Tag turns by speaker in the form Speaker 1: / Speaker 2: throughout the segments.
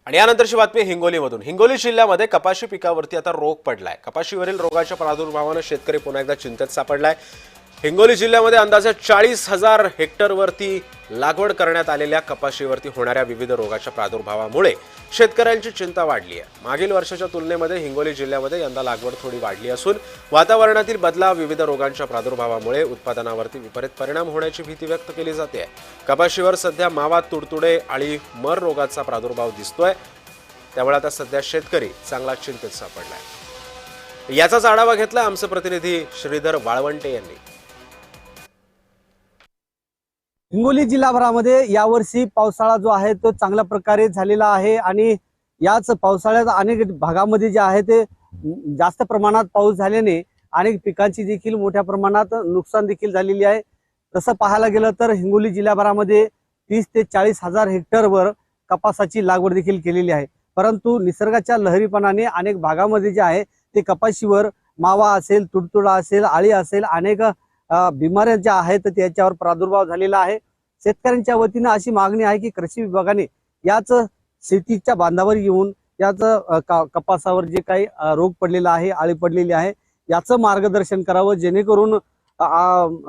Speaker 1: आणि यानंतरची बातमी हिंगोलीमधून। हिंगोली जिल्ह्यामध्ये कपाशी पिकावरती आता रोग पडलाय। कपाशीवरील रोगाच्या प्रादुर्भावाने शेतकरी पुन्हा एकदा चिंतेत सापडलाय। हिंगोली जिल्ह्यामध्ये अंदाजे 40,000 हेक्टरवरती लागवड करण्यात आलेल्या कपाशीवरती होणाऱ्या विविध रोगाच्या प्रादुर्भावामुळे शेतकऱ्यांची चिंता वाढली आहे। मागील वर्षाच्या तुलनेमध्ये हिंगोली जिल्ह्यामध्ये यंदा लागवड थोडी वाढली असून वातावरणातील बदलाव, विविध रोगांच्या प्रादुर्भावामुळे उत्पादनावरती विपरीत परिणाम होण्याची भीती व्यक्त केली जाते। कपाशीवर सध्या मावा, तुडतुडे, अळी, मर रोगाचा प्रादुर्भाव दिसतोय। त्यामुळे आता सध्या शेतकरी चांगला चिंतेत सापडलाय। याचाच आढावा घेतला आमचे प्रतिनिधी श्रीधर वाळवंटे यांनी।
Speaker 2: हिंगोली जिल्हाभरामध्ये यावर्षी पावसाळा जो आहे तो चांगल्या प्रकारे झालेला आहे आणि याच पावसाळ्यात अनेक भागामध्ये जे आहे ते जास्त प्रमाणात पाऊस झाल्याने अनेक पिकांची देखील मोठ्या प्रमाणात नुकसान देखील झालेली आहे। तसं पाहायला गेलं तर हिंगोली जिल्हाभरामध्ये 30 ते 40,000 हेक्टरवर कपासाची लागवड देखील केलेली आहे। परंतु निसर्गाच्या लहरीपणाने अनेक भागामध्ये जे आहे ते कपाशीवर मावा असेल, तुडतुडा असेल, अळी असेल, अनेक बिमाऱ्या ज्या आहेत त्याच्यावर प्रादुर्भाव झालेला आहे। शेतकऱ्यांच्या वतीने अशी मागणी आहे की कृषी विभागाने याच शेतीच्या बांधावर येऊन याच कपासावर जे काही रोग पडलेला आहे, अळी पडलेली आहे, याचं मार्गदर्शन करावं, जेणेकरून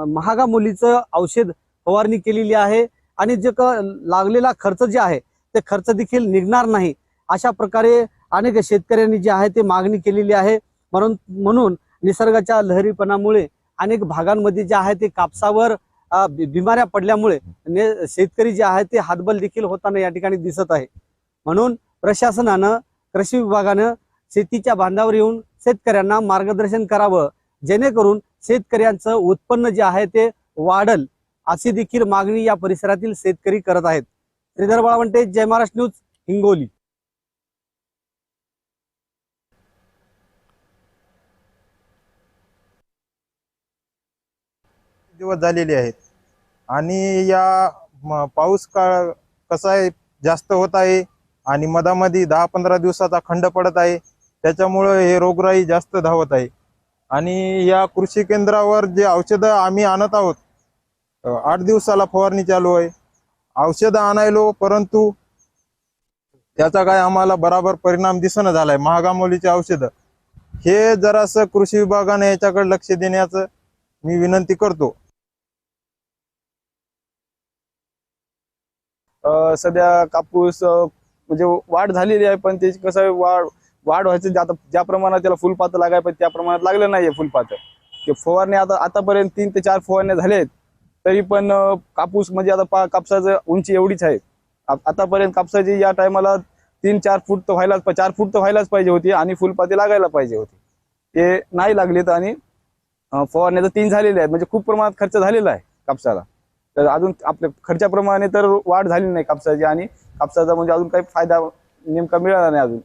Speaker 2: महागा मुलीचं औषध फवारणी केलेली आहे आणि जे लागलेला खर्च जे आहे ते खर्च देखील निघणार नाही, अशा प्रकारे अनेक शेतकऱ्यांनी जे आहे ते मागणी केलेली आहे। म्हणून निसर्गाच्या लहरीपणामुळे अनेक भागांमध्ये जे आहे ते कापसावर बिमाऱ्या पडल्यामुळे शेतकरी जे आहे ते हातबल देखील होताना या ठिकाणी दिसत आहे। म्हणून प्रशासनानं, कृषी विभागानं शेतीच्या बांधावर येऊन शेतकऱ्यांना मार्गदर्शन करावं, जेणेकरून शेतकऱ्यांचं उत्पन्न जे आहे ते वाढल, अशी देखील मागणी या परिसरातील शेतकरी करत आहेत। श्रीधर वाळवंटे, जय महाराष्ट्र न्यूज, हिंगोली।
Speaker 3: दिवस झालेले आहेत आणि या पाऊस काळ कसा आहे, जास्त होत आहे आणि मधामध्ये 10-15 दिवसाचा खंड पडत आहे। त्याच्यामुळे हे रोगराई जास्त धावत आहे आणि या कृषी केंद्रावर जे औषधं आम्ही आणत आहोत, 8 दिवसाला फवारणी चालू आहे। औषधं आणायलो, परंतु त्याचा काय आम्हाला बराबर परिणाम दिसणं झालाय। महागामोलीचे औषधं हे जरासं कृषी विभागाने याच्याकडे लक्ष देण्याचं मी विनंती करतो।
Speaker 4: सध्या कापूस म्हणजे वाढ झालेली आहे, पण त्याची कसं वाढ व्हायचं आता ज्या प्रमाणात त्याला फुलपातं लागाय पण त्या प्रमाणात लागलं नाहीये फुलपातं। ते फवारणी आतापर्यंत 3 ते 4 फवारण्या झाल्या आहेत, तरी पण कापूस म्हणजे आता कापसाचं उंची एवढीच आहे। आतापर्यंत कापसाची या टायमाला 3-4 फूट तर व्हायलाच, 4 फूट तर व्हायलाच पाहिजे होती आणि फुलपाती लागायला पाहिजे होती, ते नाही लागलेत आणि फवारण्या तर 3 झालेल्या आहेत, म्हणजे खूप प्रमाणात खर्च झालेला आहे कापसाला। तर अजून आपल्या खर्चाप्रमाणे तर वाढ झाली नाही कापसाची आणि कापसाचा म्हणजे अजून काही फायदा नेमका मिळाला नाही अजून।